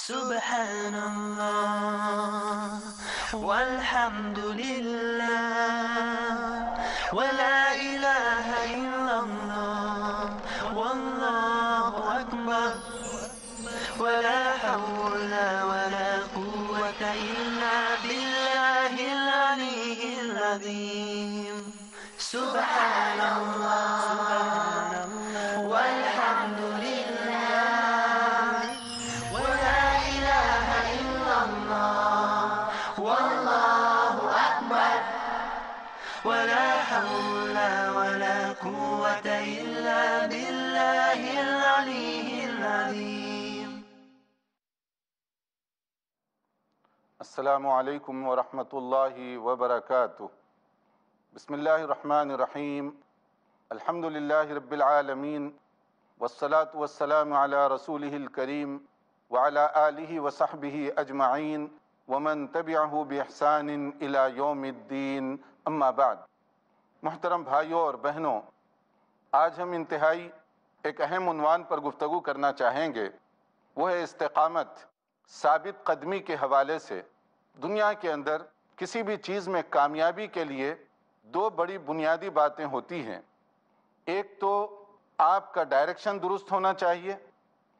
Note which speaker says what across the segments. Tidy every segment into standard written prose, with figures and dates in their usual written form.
Speaker 1: سبحان اللہ والحمد للہ ولا الہ الا اللہ واللہ اکبر ولا حول ولا قوة الا باللہ العلی العظیم سبحان اللہ والحمد للہ ولا الہ الا اللہ واللہ اکبر ولا حول ولا قوة الا باللہ العلی العظیم.
Speaker 2: السلام علیکم ورحمۃ اللہ وبرکاتہ. بسم اللہ الرحمن الرحیم. الحمد للہ رب العالمین والصلاة والسلام علی رسولہ الکریم وعلی آلہ وصحبہ اجمعین ومن تبعہ بإحسان الی یوم الدین. اما بعد. محترم بھائیوں اور بہنوں، آج ہم انتہائی ایک اہم عنوان پر گفتگو کرنا چاہیں گے. وہ ہے استقامت. ثابت قدمی کے حوالے سے دنیا کے اندر کسی بھی چیز میں کامیابی کے لیے دو بڑی بنیادی باتیں ہوتی ہیں. ایک تو آپ کا ڈائریکشن درست ہونا چاہیے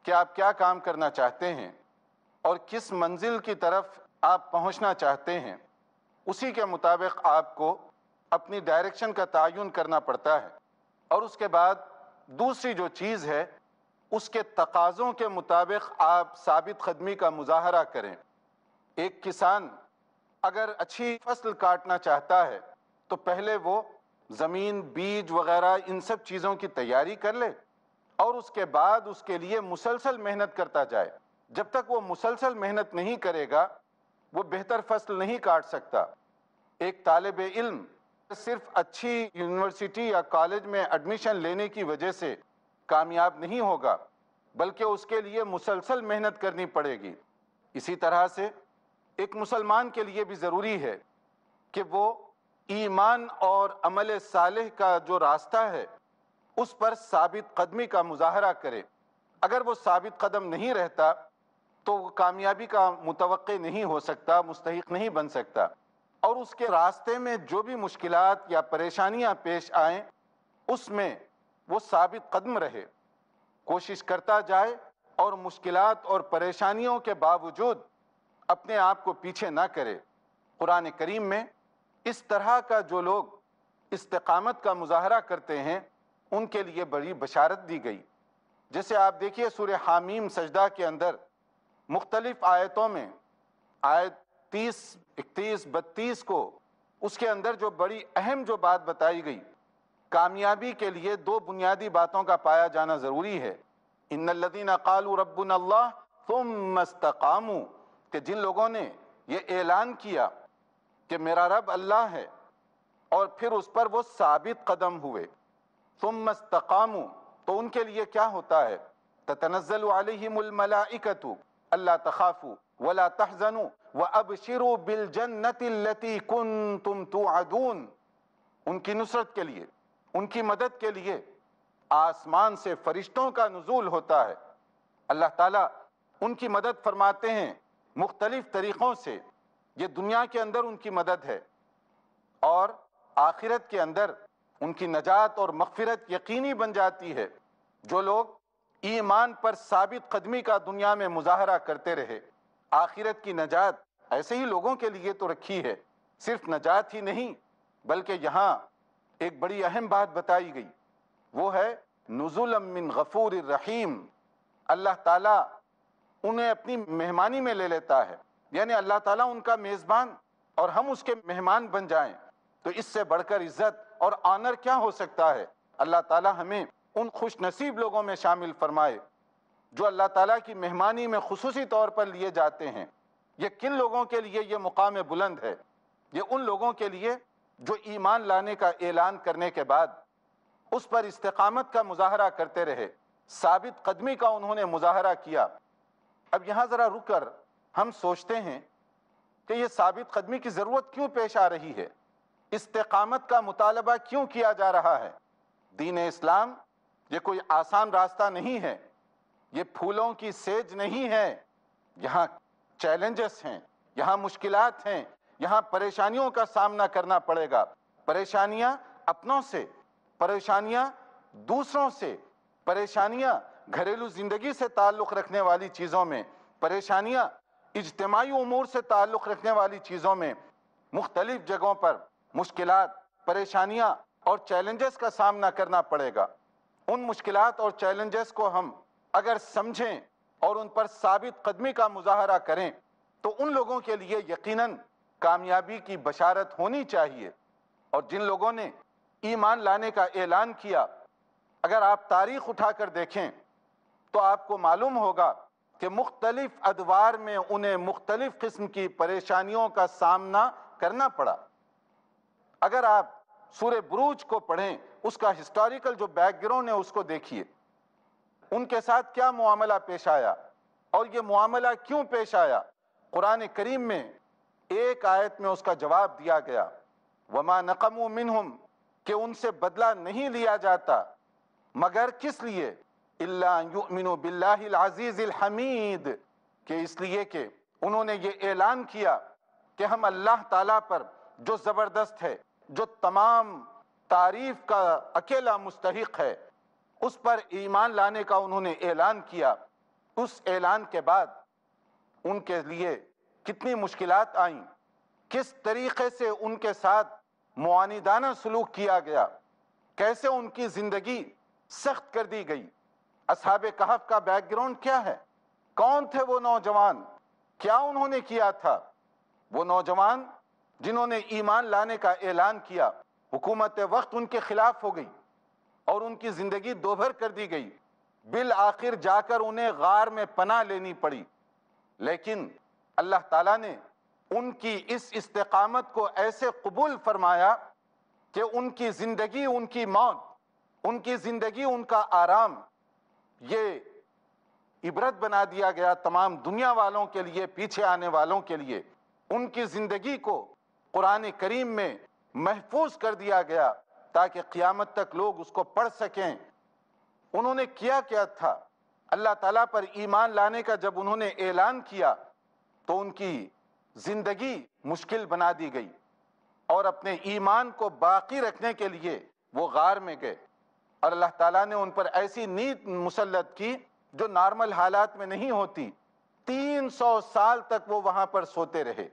Speaker 2: کہ آپ کیا کام کرنا چاہتے ہیں اور کس منزل کی طرف آپ پہنچنا چاہتے ہیں. اسی کے مطابق آپ کو اپنی ڈائریکشن کا تعین کرنا پڑتا ہے. اور اس کے بعد دوسری جو چیز ہے اس کے تقاضوں کے مطابق آپ ثابت قدمی کا مظاہرہ کریں. ایک کسان اگر اچھی فصل کاٹنا چاہتا ہے تو پہلے وہ زمین، بیج وغیرہ ان سب چیزوں کی تیاری کر لے اور اس کے بعد اس کے لیے مسلسل محنت کرتا جائے. جب تک وہ مسلسل محنت نہیں کرے گا وہ بہتر فصل نہیں کاٹ سکتا. ایک طالب علم صرف اچھی یونیورسٹی یا کالج میں ایڈمیشن لینے کی وجہ سے کامیاب نہیں ہوگا بلکہ اس کے لیے مسلسل محنت کرنی پڑے گی. اسی طرح سے ایک مسلمان کے لیے بھی ضروری ہے کہ وہ ایمان اور عمل صالح کا جو راستہ ہے اس پر ثابت قدمی کا مظاہرہ کرے. اگر وہ ثابت قدم نہیں رہتا تو وہ کامیابی کا متوقع نہیں ہو سکتا، مستحق نہیں بن سکتا. اور اس کے راستے میں جو بھی مشکلات یا پریشانیاں پیش آئیں اس میں وہ ثابت قدم رہے، کوشش کرتا جائے اور مشکلات اور پریشانیوں کے باوجود اپنے آپ کو پیچھے نہ کرے. قرآن کریم میں اس طرح کا جو لوگ استقامت کا مظاہرہ کرتے ہیں ان کے لیے بڑی بشارت دی گئی. جیسے آپ دیکھیے سورہ حامیم سجدہ کے اندر مختلف آیتوں میں آیت 30، 31، 32 کو اس کے اندر جو بڑی اہم جو بات بتائی گئی، کامیابی کے لیے دو بنیادی باتوں کا پایا جانا ضروری ہے. ان الذین قالوا ربنا اللہ ثم استقاموا، کہ جن لوگوں نے یہ اعلان کیا کہ میرا رب اللہ ہے اور پھر اس پر وہ ثابت قدم ہوئے. ثم استقاموا، تو ان کے لیے کیا ہوتا ہے؟ تتنزل علیہم الملائکۃ الا تخافوا ولا تحزنوا وابشروا بالجنۃ التی کنتم توعدون. ان کی نصرت کے لیے، ان کی مدد کے لیے آسمان سے فرشتوں کا نزول ہوتا ہے. اللہ تعالیٰ ان کی مدد فرماتے ہیں مختلف طریقوں سے. یہ دنیا کے اندر ان کی مدد ہے اور آخرت کے اندر ان کی نجات اور مغفرت یقینی بن جاتی ہے. جو لوگ ایمان پر ثابت قدمی کا دنیا میں مظاہرہ کرتے رہے، آخرت کی نجات ایسے ہی لوگوں کے لیے تو رکھی ہے. صرف نجات ہی نہیں بلکہ یہاں ایک بڑی اہم بات بتائی گئی، وہ ہے نزلا من غفور الرحیم. اللہ تعالیٰ انہیں اپنی مہمانی میں لے لیتا ہے، یعنی اللہ تعالیٰ ان کا میزبان اور ہم اس کے مہمان بن جائیں تو اس سے بڑھ کر عزت اور آنر کیا ہو سکتا ہے. اللہ تعالیٰ ہمیں ان خوش نصیب لوگوں میں شامل فرمائے جو اللہ تعالیٰ کی مہمانی میں خصوصی طور پر لیے جاتے ہیں. یہ کن لوگوں کے لیے یہ مقام بلند ہے؟ یہ ان لوگوں کے لیے جو ایمان لانے کا اعلان کرنے کے بعد اس پر استقامت کا مظاہرہ کرتے رہے، ثابت قدمی کا انہوں نے مظاہرہ کیا. اب یہاں ذرا رک کر ہم سوچتے ہیں کہ یہ ثابت قدمی کی ضرورت کیوں پیش آ رہی ہے، استقامت کا مطالبہ کیوں کیا جا رہا ہے. دین اسلام یہ کوئی آسان راستہ نہیں ہے، یہ پھولوں کی سیج نہیں ہے، یہاں چیلنجز ہیں، یہاں مشکلات ہیں، یہاں پریشانیوں کا سامنا کرنا پڑے گا۔ پریشانیاں اپنوں سے، پریشانیاں دوسروں سے، پریشانیاں گھریلو زندگی سے تعلق رکھنے والی چیزوں میں، پریشانیاں اجتماعی امور سے تعلق رکھنے والی چیزوں میں، مختلف جگہوں پر مشکلات، پریشانیاں اور چیلنجز کا سامنا کرنا پڑے گا۔ ان مشکلات اور چیلنجز کو ہم اگر سمجھیں اور ان پر ثابت قدمی کا مظاہرہ کریں تو ان لوگوں کے لیے یقیناً کامیابی کی بشارت ہونی چاہیے۔ اور جن لوگوں نے ایمان لانے کا اعلان کیا، اگر آپ تاریخ اٹھا کر دیکھیں تو آپ کو معلوم ہوگا کہ مختلف ادوار میں انہیں مختلف قسم کی پریشانیوں کا سامنا کرنا پڑا۔ اگر آپ سورہ بروج کو پڑھیں، اس کا ہسٹوریکل جو بیک گراؤنڈ ہے اس کو دیکھیے، ان کے ساتھ کیا معاملہ پیش آیا اور یہ معاملہ کیوں پیش آیا۔ قرآن کریم میں ایک آیت میں اس کا جواب دیا گیا، وَمَا نَقَمُوا مِنْهُمْ، کہ ان سے بدلہ نہیں لیا جاتا مگر کس لیے، إِلَّا أَن يُؤْمِنُوا بِاللَّهِ الْعَزِيزِ الْحَمِيدِ، کہ اس لیے کہ انہوں نے یہ اعلان کیا کہ ہم اللہ تعالیٰ پر جو زبردست ہے، جو تمام تعریف کا اکیلا مستحق ہے، اس پر ایمان لانے کا انہوں نے اعلان کیا۔ اس اعلان کے بعد ان کے لیے کتنی مشکلات آئیں، کس طریقے سے ان کے ساتھ معاندانہ سلوک کیا گیا، کیسے ان کی زندگی سخت کر دی گئی۔ اصحاب کہف کا بیک گراؤنڈ کیا ہے؟ کون تھے وہ نوجوان؟ کیا انہوں نے کیا تھا؟ وہ نوجوان جنہوں نے ایمان لانے کا اعلان کیا، حکومت وقت ان کے خلاف ہو گئی اور ان کی زندگی دوبھر کر دی گئی، بالآخر جا کر انہیں غار میں پناہ لینی پڑی۔ لیکن اللہ تعالیٰ نے ان کی اس استقامت کو ایسے قبول فرمایا کہ ان کی زندگی، ان کی موت، ان کی زندگی، ان کا آرام، یہ عبرت بنا دیا گیا تمام دنیا والوں کے لیے، پیچھے آنے والوں کے لیے۔ ان کی زندگی کو قرآن کریم میں محفوظ کر دیا گیا تاکہ قیامت تک لوگ اس کو پڑھ سکیں۔ انہوں نے کیا کیا تھا؟ اللہ تعالیٰ پر ایمان لانے کا جب انہوں نے اعلان کیا تو ان کی زندگی مشکل بنا دی گئی اور اپنے ایمان کو باقی رکھنے کے لیے وہ غار میں گئے، اور اللہ تعالیٰ نے ان پر ایسی نیند مسلط کی جو نارمل حالات میں نہیں ہوتی۔ 300 سال تک وہ وہاں پر سوتے رہے۔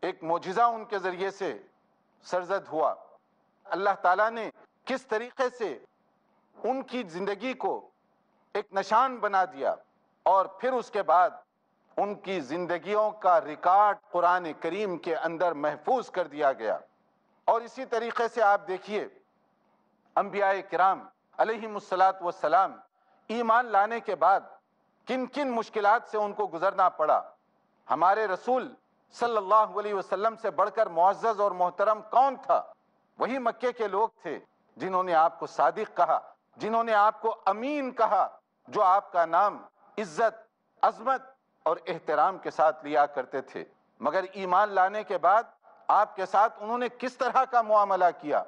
Speaker 2: ایک معجزہ ان کے ذریعے سے سرزد ہوا۔ اللہ تعالیٰ نے کس طریقے سے ان کی زندگی کو ایک نشان بنا دیا، اور پھر اس کے بعد ان کی زندگیوں کا ریکارڈ قرآن کریم کے اندر محفوظ کر دیا گیا۔ اور اسی طریقے سے آپ دیکھیے انبیاء کرام علیہم السلام ایمان لانے کے بعد کن کن مشکلات سے ان کو گزرنا پڑا۔ ہمارے رسول صلی اللہ علیہ وسلم سے بڑھ کر معزز اور محترم کون تھا؟ وہی مکے کے لوگ تھے جنہوں نے آپ کو صادق کہا، جنہوں نے آپ کو امین کہا، جو آپ کا نام عزت، عظمت اور احترام کے ساتھ لیا کرتے تھے۔ مگر ایمان لانے کے بعد آپ کے ساتھ انہوں نے کس طرح کا معاملہ کیا؟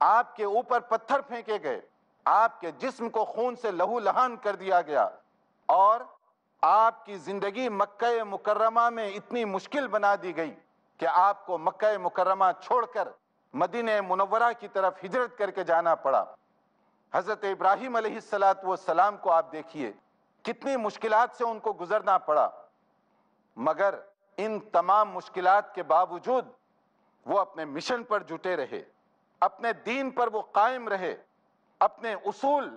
Speaker 2: آپ کے اوپر پتھر پھینکے گئے، آپ کے جسم کو خون سے لہو لہان کر دیا گیا، اور آپ کی زندگی مکہ مکرمہ میں اتنی مشکل بنا دی گئی کہ آپ کو مکہ مکرمہ چھوڑ کر مدینہ منورہ کی طرف ہجرت کر کے جانا پڑا۔ حضرت ابراہیم علیہ السلام کو آپ دیکھیے، کتنی مشکلات سے ان کو گزرنا پڑا، مگر ان تمام مشکلات کے باوجود وہ اپنے مشن پر جٹے رہے، اپنے دین پر وہ قائم رہے، اپنے اصول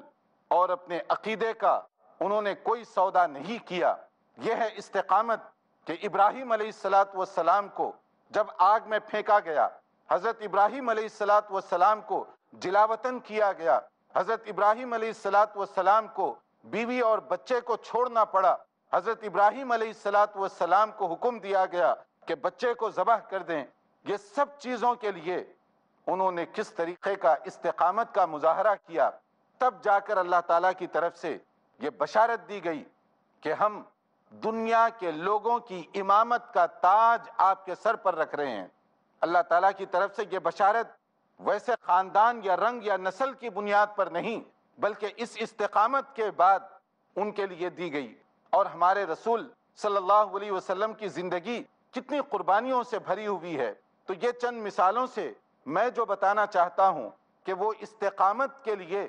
Speaker 2: اور اپنے عقیدے کا انہوں نے کوئی سودا نہیں کیا۔ یہ ہے استقامت کہ ابراہیم علیہ السلام کو جب آگ میں پھینکا گیا، حضرت ابراہیم علیہ السلام کو جلاوطن کیا گیا، حضرت ابراہیم علیہ السلام کو بیوی اور بچے کو چھوڑنا پڑا، حضرت ابراہیم علیہ السلام کو حکم دیا گیا کہ بچے کو ذبح کر دیں۔ یہ سب چیزوں کے لیے انہوں نے کس طریقے کا استقامت کا مظاہرہ کیا، تب جا کر اللہ تعالیٰ کی طرف سے یہ بشارت دی گئی کہ ہم دنیا کے لوگوں کی امامت کا تاج آپ کے سر پر رکھ رہے ہیں۔ اللہ تعالیٰ کی طرف سے یہ بشارت ویسے خاندان یا رنگ یا نسل کی بنیاد پر نہیں، بلکہ اس استقامت کے بعد ان کے لیے دی گئی۔ اور ہمارے رسول صلی اللہ علیہ وسلم کی زندگی کتنی قربانیوں سے بھری ہوئی ہے۔ تو یہ چند مثالوں سے میں جو بتانا چاہتا ہوں کہ وہ استقامت کے لیے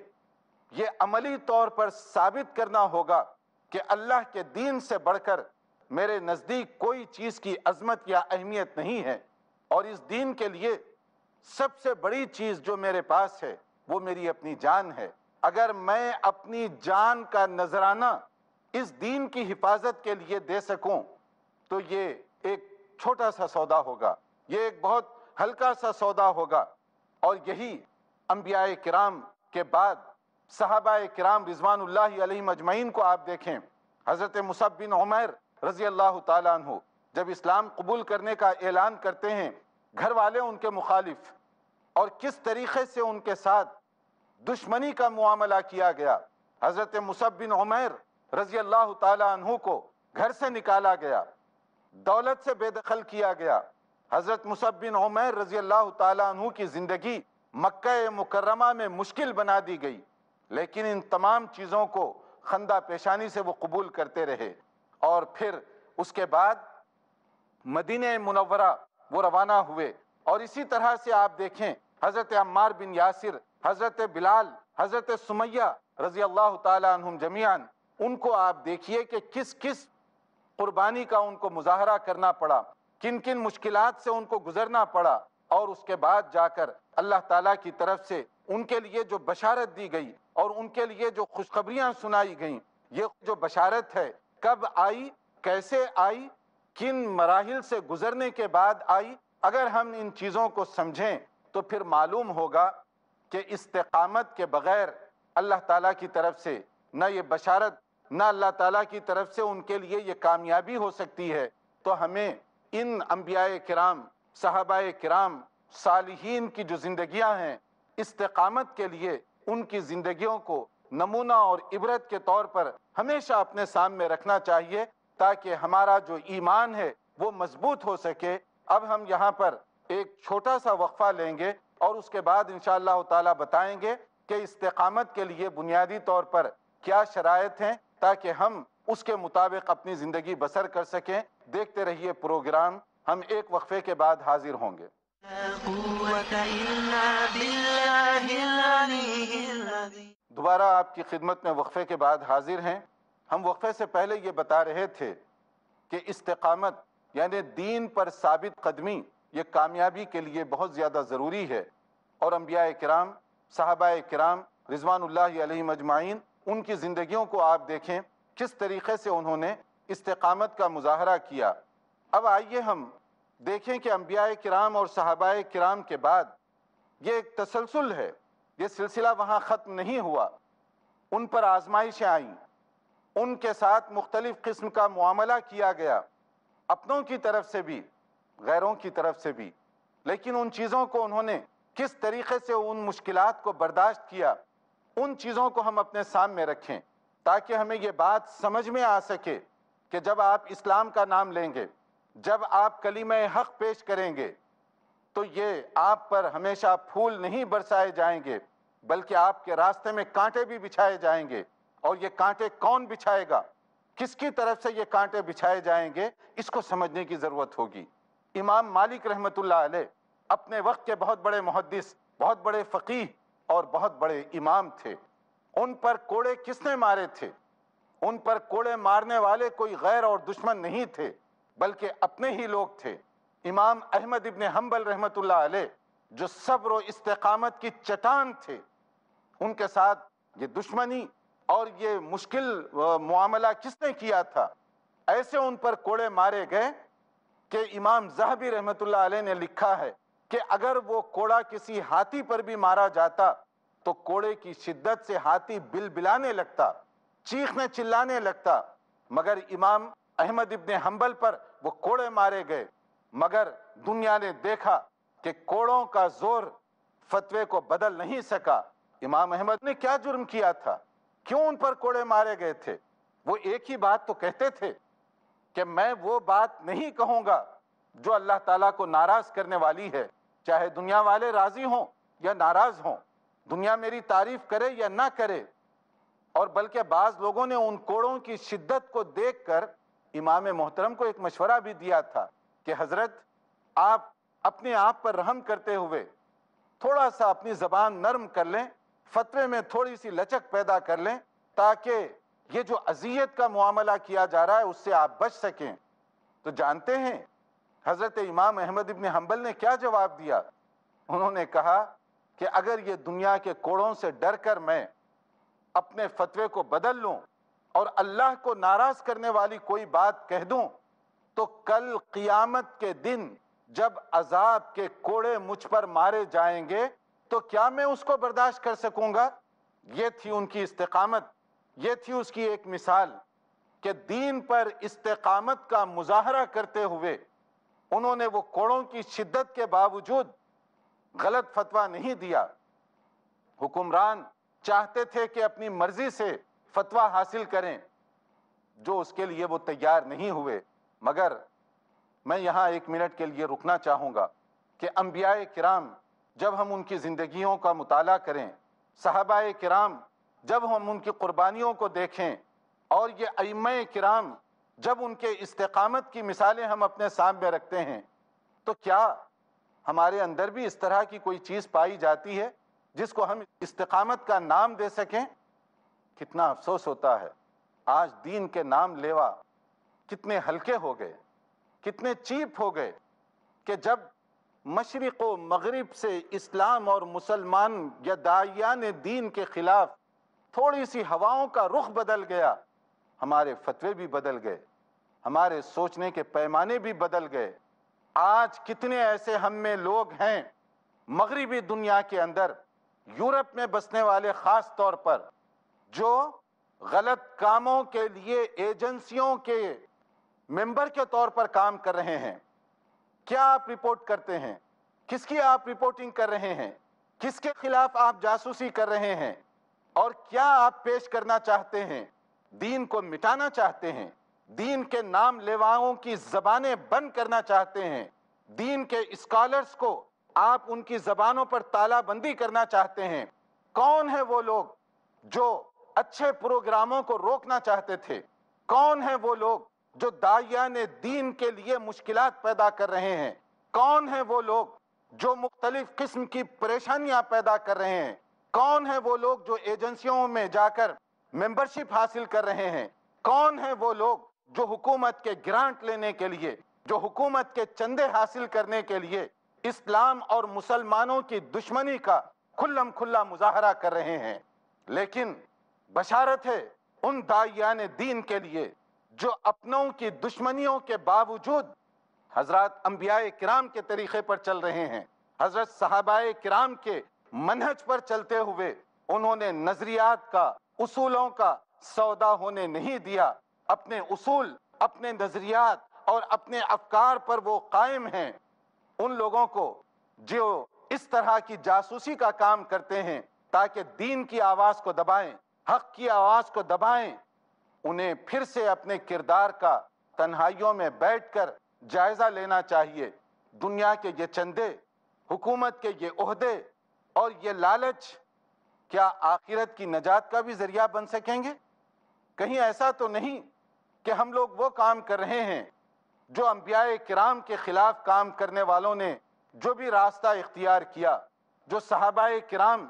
Speaker 2: یہ عملی طور پر ثابت کرنا ہوگا کہ اللہ کے دین سے بڑھ کر میرے نزدیک کوئی چیز کی عظمت یا اہمیت نہیں ہے، اور اس دین کے لیے سب سے بڑی چیز جو میرے پاس ہے وہ میری اپنی جان ہے۔ اگر میں اپنی جان کا نذرانہ اس دین کی حفاظت کے لیے دے سکوں تو یہ ایک چھوٹا سا سودا ہوگا، یہ ایک بہت ہلکا سا سودا ہوگا۔ اور یہی انبیاء کرام کے بعد صحابہ کرام رضوان اللہ علیہم اجمعین کو آپ دیکھیں۔ حضرت مصعب بن عمیر رضی اللہ تعالیٰ عنہ جب اسلام قبول کرنے کا اعلان کرتے ہیں، گھر والے ان کے مخالف، اور کس طریقے سے ان کے ساتھ دشمنی کا معاملہ کیا گیا۔ حضرت مصعب بن عمیر رضی اللہ تعالیٰ عنہ کو گھر سے نکالا گیا، دولت سے بے دخل کیا گیا۔ حضرت مصعب بن عمیر رضی اللہ تعالیٰ عنہ کی زندگی مکہ مکرمہ میں مشکل بنا دی گئی، لیکن ان تمام چیزوں کو خندہ پیشانی سے وہ قبول کرتے رہے، اور پھر اس کے بعد مدینہ منورہ وہ روانہ ہوئے۔ اور اسی طرح سے آپ دیکھیں حضرت عمار بن یاسر، حضرت بلال، حضرت سمیہ رضی اللہ تعالیٰ عنہم جمیعاً، ان کو آپ دیکھیے کہ کس کس قربانی کا ان کو مظاہرہ کرنا پڑا، کن کن مشکلات سے ان کو گزرنا پڑا، اور اس کے بعد جا کر اللہ تعالیٰ کی طرف سے ان کے لیے جو بشارت دی گئی اور ان کے لیے جو خوشخبریاں سنائی گئیں، یہ جو بشارت ہے کب آئی، کیسے آئی، کن مراحل سے گزرنے کے بعد آئی، اگر ہم ان چیزوں کو سمجھیں تو پھر معلوم ہوگا کہ استقامت کے بغیر اللہ تعالیٰ کی طرف سے نہ یہ بشارت، نہ اللہ تعالیٰ کی طرف سے ان کے لیے یہ کامیابی ہو سکتی ہے۔ تو ہمیں ان انبیاء کرام، صحابہ کرام، صالحین کی جو زندگیاں ہیں، استقامت کے لیے ان کی زندگیوں کو نمونہ اور عبرت کے طور پر ہمیشہ اپنے سامنے رکھنا چاہیے، تاکہ ہمارا جو ایمان ہے وہ مضبوط ہو سکے۔ اب ہم یہاں پر ایک چھوٹا سا وقفہ لیں گے اور اس کے بعد انشاءاللہ تعالیٰ بتائیں گے کہ استقامت کے لیے بنیادی طور پر کیا شرائط ہیں تاکہ ہم اس کے مطابق اپنی زندگی بسر کر سکیں۔ دیکھتے رہیے پروگرام، ہم ایک وقفے کے بعد حاضر ہوں گے۔ دوبارہ آپ کی خدمت میں وقفے کے بعد حاضر ہیں۔ ہم وقفے سے پہلے یہ بتا رہے تھے کہ استقامت یعنی دین پر ثابت قدمی یہ کامیابی کے لیے بہت زیادہ ضروری ہے، اور انبیاء کرام، صحابہ کرام رضوان اللہ علیہم اجمعین، ان کی زندگیوں کو آپ دیکھیں کس طریقے سے انہوں نے استقامت کا مظاہرہ کیا۔ اب آئیے ہم دیکھیں کہ انبیاء کرام اور صحابہ کرام کے بعد یہ ایک تسلسل ہے، یہ سلسلہ وہاں ختم نہیں ہوا۔ ان پر آزمائشیں آئیں، ان کے ساتھ مختلف قسم کا معاملہ کیا گیا، اپنوں کی طرف سے بھی، غیروں کی طرف سے بھی، لیکن ان چیزوں کو انہوں نے کس طریقے سے ان مشکلات کو برداشت کیا، ان چیزوں کو ہم اپنے سامنے رکھیں تاکہ ہمیں یہ بات سمجھ میں آ سکے کہ جب آپ اسلام کا نام لیں گے، جب آپ کلمہ حق پیش کریں گے، تو یہ آپ پر ہمیشہ پھول نہیں برسائے جائیں گے، بلکہ آپ کے راستے میں کانٹے بھی بچھائے جائیں گے۔ اور یہ کانٹے کون بچھائے گا، کس کی طرف سے یہ کانٹے بچھائے جائیں گے، اس کو سمجھنے کی ضرورت ہوگی۔ امام مالک رحمۃ اللہ علیہ اپنے وقت کے بہت بڑے محدث، بہت بڑے فقیہ اور بہت بڑے امام تھے۔ ان پر کوڑے کس نے مارے تھے؟ ان پر کوڑے مارنے والے کوئی غیر اور دشمن نہیں تھے، بلکہ اپنے ہی لوگ تھے۔ امام احمد ابن حنبل رحمۃ اللہ علیہ جو صبر و استقامت کی چٹان تھے، ان کے ساتھ یہ دشمنی اور یہ مشکل معاملہ کس نے کیا تھا؟ ایسے ان پر کوڑے مارے گئے کہ امام ذہبی رحمۃ اللہ علیہ نے لکھا ہے کہ اگر وہ کوڑا کسی ہاتھی پر بھی مارا جاتا تو کوڑے کی شدت سے ہاتھی بلبلانے لگتا، چیخنے چلانے لگتا، مگر امام احمد ابن حنبل پر وہ کوڑے مارے گئے، مگر دنیا نے دیکھا کہ کوڑوں کا زور فتوے کو بدل نہیں سکا۔ امام احمد نے کیا جرم کیا تھا؟ کیوں ان پر کوڑے مارے گئے تھے؟ وہ ایک ہی بات تو کہتے تھے کہ میں وہ بات نہیں کہوں گا جو اللہ تعالیٰ کو ناراض کرنے والی ہے، چاہے دنیا والے راضی ہوں یا ناراض ہوں، دنیا میری تعریف کرے یا نہ کرے۔ اور بلکہ بعض لوگوں نے ان کوڑوں کی شدت کو دیکھ کر امام محترم کو ایک مشورہ بھی دیا تھا کہ حضرت آپ اپنے آپ پر رحم کرتے ہوئے تھوڑا سا اپنی زبان نرم کر لیں، فتوے میں تھوڑی سی لچک پیدا کر لیں تاکہ یہ جو اذیت کا معاملہ کیا جا رہا ہے اس سے آپ بچ سکیں۔ تو جانتے ہیں حضرت امام احمد ابن حنبل نے کیا جواب دیا؟ انہوں نے کہا کہ اگر یہ دنیا کے کوڑوں سے ڈر کر میں اپنے فتوے کو بدل لوں اور اللہ کو ناراض کرنے والی کوئی بات کہہ دوں تو کل قیامت کے دن جب عذاب کے کوڑے مجھ پر مارے جائیں گے تو کیا میں اس کو برداشت کر سکوں گا؟ یہ تھی ان کی استقامت، یہ تھی اس کی ایک مثال کہ دین پر استقامت کا مظاہرہ کرتے ہوئے انہوں نے وہ کوڑوں کی شدت کے باوجود غلط فتویٰ نہیں دیا۔ حکمران چاہتے تھے کہ اپنی مرضی سے فتویٰ حاصل کریں، جو اس کے لیے وہ تیار نہیں ہوئے۔ مگر میں یہاں ایک منٹ کے لیے رکنا چاہوں گا کہ انبیاء کرام جب ہم ان کی زندگیوں کا مطالعہ کریں، صحابہ کرام جب ہم ان کی قربانیوں کو دیکھیں، اور یہ ائمہ کرام جب ان کے استقامت کی مثالیں ہم اپنے سامنے رکھتے ہیں، تو کیا ہمارے اندر بھی اس طرح کی کوئی چیز پائی جاتی ہے جس کو ہم استقامت کا نام دے سکیں؟ کتنا افسوس ہوتا ہے آج دین کے نام لیوا کتنے ہلکے ہو گئے، کتنے چیپ ہو گئے کہ جب مشرق و مغرب سے اسلام اور مسلمان یا داعیان دین کے خلاف تھوڑی سی ہواؤں کا رخ بدل گیا، ہمارے فتوے بھی بدل گئے، ہمارے سوچنے کے پیمانے بھی بدل گئے۔ آج کتنے ایسے ہم میں لوگ ہیں مغربی دنیا کے اندر، یورپ میں بسنے والے خاص طور پر، جو غلط کاموں کے لیے ایجنسیوں کے ممبر کے طور پر کام کر رہے ہیں۔ کیا آپ رپورٹ کرتے ہیں؟ کس کی آپ رپورٹنگ کر رہے ہیں؟ کس کے خلاف آپ جاسوسی کر رہے ہیں؟ اور کیا آپ پیش کرنا چاہتے ہیں؟ دین کو مٹانا چاہتے ہیں؟ دین کے نام لیواؤں کی زبانیں بند کرنا چاہتے ہیں؟ دین کے اسکالرز کو آپ ان کی زبانوں پر تالا بندی کرنا چاہتے ہیں؟ کون ہیں وہ لوگ جو اچھے پروگراموں کو روکنا چاہتے تھے؟ کون ہیں وہ لوگ جو داعیان دین کے لیے مشکلات پیدا کر رہے ہیں؟ کون ہیں وہ لوگ جو مختلف قسم کی پریشانیاں پیدا کر رہے ہیں؟ کون ہیں وہ لوگ جو ایجنسیوں میں جا کر ممبرشپ حاصل کر رہے ہیں؟ کون ہیں وہ لوگ جو حکومت کے گرانٹ لینے کے لیے، جو حکومت کے چندے حاصل کرنے کے لیے اسلام اور مسلمانوں کی دشمنی کا کھلم کھلا مظاہرہ کر رہے ہیں؟ لیکن بشارت ہے ان داعیان دین کے لیے جو اپنوں کی دشمنیوں کے باوجود حضرات انبیاء کرام کے طریقے پر چل رہے ہیں، حضرت صحابہ کرام کے منہج پر چلتے ہوئے انہوں نے نظریات کا، اصولوں کا سودا ہونے نہیں دیا۔ اپنے اصول، اپنے نظریات اور اپنے افکار پر وہ قائم ہیں۔ ان لوگوں کو جو اس طرح کی جاسوسی کا کام کرتے ہیں تاکہ دین کی آواز کو دبائیں، حق کی آواز کو دبائیں، انہیں پھر سے اپنے کردار کا تنہائیوں میں بیٹھ کر جائزہ لینا چاہیے۔ دنیا کے یہ چندے، حکومت کے یہ عہدے اور یہ لالچ کیا آخرت کی نجات کا بھی ذریعہ بن سکیں گے؟ کہیں ایسا تو نہیں کہ ہم لوگ وہ کام کر رہے ہیں جو انبیاء کرام کے خلاف کام کرنے والوں نے جو بھی راستہ اختیار کیا، جو صحابہ کرام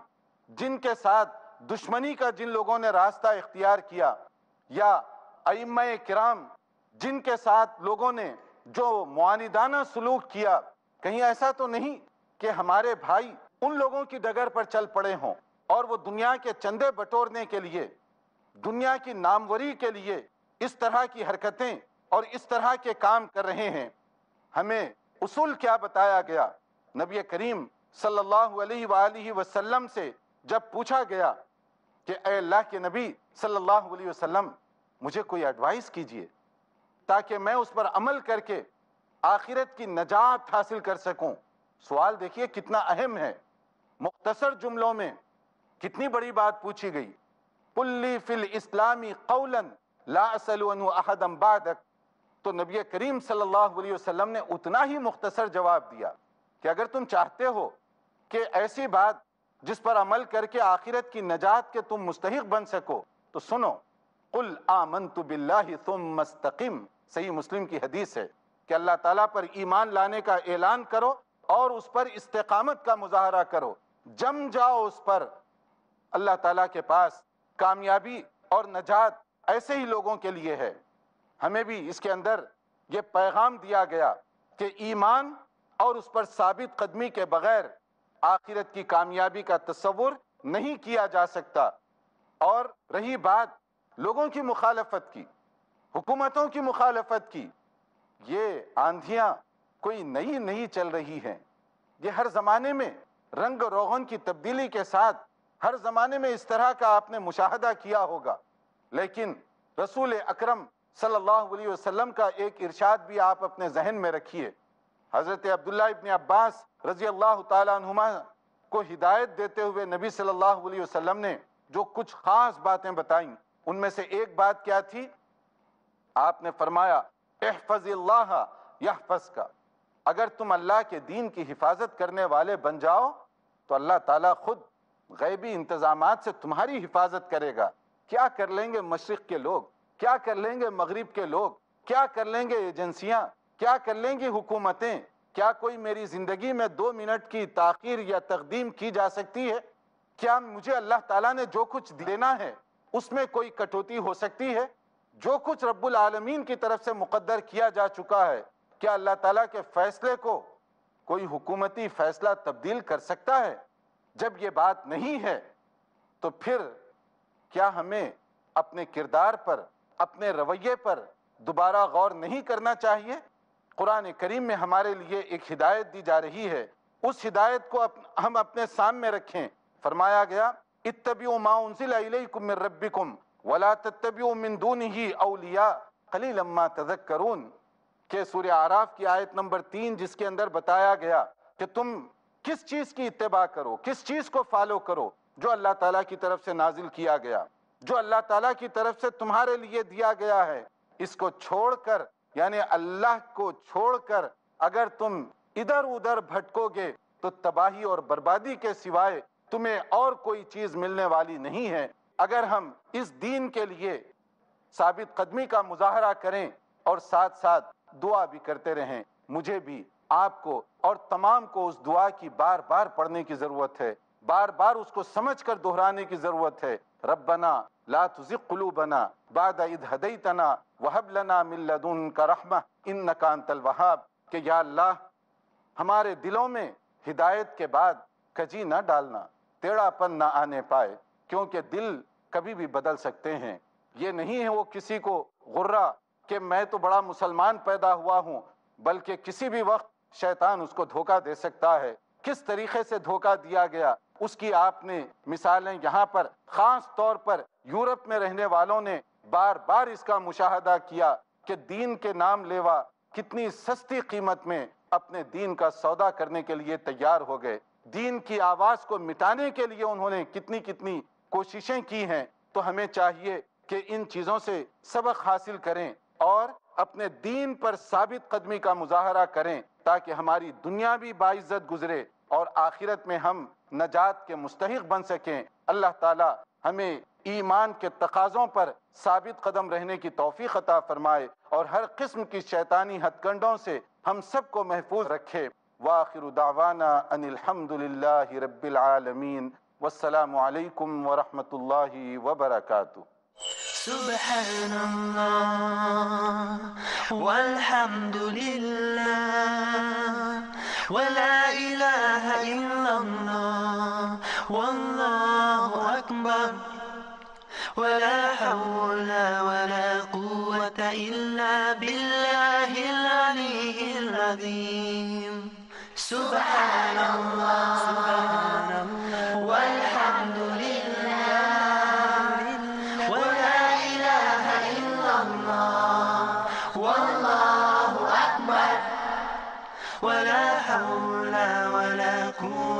Speaker 2: جن کے ساتھ دشمنی کا جن لوگوں نے راستہ اختیار کیا، یا ائمہ کرام جن کے ساتھ لوگوں نے جو معاندانہ سلوک کیا، کہیں ایسا تو نہیں کہ ہمارے بھائی ان لوگوں کی ڈگر پر چل پڑے ہوں اور وہ دنیا کے چندے بٹورنے کے لیے، دنیا کی ناموری کے لیے اس طرح کی حرکتیں اور اس طرح کے کام کر رہے ہیں۔ ہمیں اصول کیا بتایا گیا؟ نبی کریم صلی اللہ علیہ وآلہ وسلم سے جب پوچھا گیا کہ اے اللہ کے نبی صلی اللہ علیہ وسلم مجھے کوئی ایڈوائس کیجئے تاکہ میں اس پر عمل کر کے آخرت کی نجات حاصل کر سکوں۔ سوال دیکھیے کتنا اہم ہے، مختصر جملوں میں کتنی بڑی بات پوچھی گئی۔ قل لی فی الاسلام قولا لا اسأل عنہ احدا بعدک، تو نبی کریم صلی اللہ علیہ وسلم نے اتنا ہی مختصر جواب دیا کہ اگر تم چاہتے ہو کہ ایسی بات جس پر عمل کر کے آخرت کی نجات کے تم مستحق بن سکو تو سنو، قل آمنت باللہ ثم استقم صحیح مسلم کی حدیث ہے کہ اللہ تعالیٰ پر ایمان لانے کا اعلان کرو اور اس پر استقامت کا مظاہرہ کرو، جم جاؤ اس پر۔ اللہ تعالیٰ کے پاس کامیابی اور نجات ایسے ہی لوگوں کے لیے ہے۔ ہمیں بھی اس کے اندر یہ پیغام دیا گیا کہ ایمان اور اس پر ثابت قدمی کے بغیر آخرت کی کامیابی کا تصور نہیں کیا جا سکتا۔ اور رہی بات لوگوں کی مخالفت کی، حکومتوں کی مخالفت کی، یہ آندھیاں کوئی نئی نہیں چل رہی ہیں، یہ ہر زمانے میں رنگ روغن کی تبدیلی کے ساتھ ہر زمانے میں اس طرح کا آپ نے مشاہدہ کیا ہوگا۔ لیکن رسول اکرم صلی اللہ علیہ وسلم کا ایک ارشاد بھی آپ اپنے ذہن میں رکھیے۔ حضرت عبداللہ ابن عباس رضی اللہ تعالیٰ عنہما کو ہدایت دیتے ہوئے نبی صلی اللہ علیہ وسلم نے جو کچھ خاص باتیں بتائیں، ان میں سے ایک بات کیا تھی؟ آپ نے فرمایا احفظ اللہ یحفظک، اگر تم اللہ کے دین کی حفاظت کرنے والے بن جاؤ تو اللہ تعالیٰ خود غیبی انتظامات سے تمہاری حفاظت کرے گا۔ کیا کر لیں گے مشرق کے لوگ، کیا کر لیں گے مغرب کے لوگ، کیا کر لیں گے ایجنسیاں، کیا کر لیں گی حکومتیں؟ کیا کوئی میری زندگی میں 2 منٹ کی تاخیر یا تقدیم کی جا سکتی ہے؟ کیا مجھے اللہ تعالیٰ نے جو کچھ دینا ہے اس میں کوئی کٹوتی ہو سکتی ہے؟ جو کچھ رب العالمین کی طرف سے مقدر کیا جا چکا ہے، کیا اللہ تعالیٰ کے فیصلے کو کوئی حکومتی فیصلہ تبدیل کر سکتا ہے؟ جب یہ بات نہیں ہے تو پھر کیا ہمیں اپنے کردار پر، اپنے رویے پر دوبارہ غور نہیں کرنا چاہیے؟ قرآن کریم میں ہمارے لیے ایک ہدایت دی جا رہی ہے، اس ہدایت کو ہم اپنے سامنے رکھیں۔ فرمایا گیا اتبعوا ما انزل الیکم من ربکم ولا تتبعوا من دونہ اولیاء قلیلا ما تذکرون، کہ سورہ اعراف کی آیت نمبر 3 جس کے اندر بتایا گیا کہ تم کس چیز کی اتباع کرو، کس چیز کو فالو کرو، جو اللہ تعالیٰ کی طرف سے نازل کیا گیا، جو اللہ تعالیٰ کی طرف سے تمہارے لیے دیا گیا ہے، اس کو چھوڑ کر، یعنی اللہ کو چھوڑ کر اگر تم ادھر ادھر بھٹکو گے تو تباہی اور بربادی کے سوائے تمہیں اور کوئی چیز ملنے والی نہیں ہے۔ اگر ہم اس دین کے لیے ثابت قدمی کا مظاہرہ کریں اور ساتھ ساتھ دعا بھی کرتے رہیں، مجھے بھی، آپ کو اور تمام کو اس دعا کی بار بار پڑھنے کی ضرورت ہے، بار بار اس کو سمجھ کر دہرانے کی ضرورت ہے۔ ربنا لا تزغ قلوبنا بعد اذ ہدیتنا وہب لنا من لدنک رحمہ انک انت الوہاب، کہ یا اللہ ہمارے دلوں میں ہدایت کے بعد کجی نہ ڈالنا، ٹیڑھا پن نہ آنے پائے، کیونکہ دل کبھی بھی بدل سکتے ہیں۔ یہ نہیں ہے وہ کسی کو غرہ کہ میں تو بڑا مسلمان پیدا ہوا ہوں، بلکہ کسی بھی وقت شیطان اس کو دھوکہ دے سکتا ہے۔ کس طریقے سے دھوکہ دیا گیا اس کی آپ نے مثالیں یہاں پر خاص طور پر یورپ میں رہنے والوں نے بار بار اس کا مشاہدہ کیا کہ دین کے نام لیوا کتنی سستی قیمت میں اپنے دین کا سودا کرنے کے لیے تیار ہو گئے، دین کی آواز کو مٹانے کے لیے انہوں نے کتنی کوششیں کی ہیں۔ تو ہمیں چاہیے کہ ان چیزوں سے سبق حاصل کریں اور اپنے دین پر ثابت قدمی کا مظاہرہ کریں، تاکہ ہماری دنیا بھی باعزت گزرے اور آخرت میں ہم نجات کے مستحق بن سکیں۔ اللہ تعالی ہمیں ایمان کے تقاضوں پر ثابت قدم رہنے کی توفیق عطا فرمائے اور ہر قسم کی شیطانی ہتھ کنڈوں سے ہم سب کو محفوظ رکھے۔ وآخر دعوانا ان الحمد للہ رب العالمین، والسلام علیکم ورحمۃ اللہ وبرکاتہ۔
Speaker 1: سبحان اللہ والحمد للہ ولا الہ الا اللہ واللہ اکبر ولا حول ولا قوة الا باللہ العلی العظیم۔ سبحان اللہ والحمد للہ ولا الہ الا اللہ واللہ اکبر ولا حول ولا قوة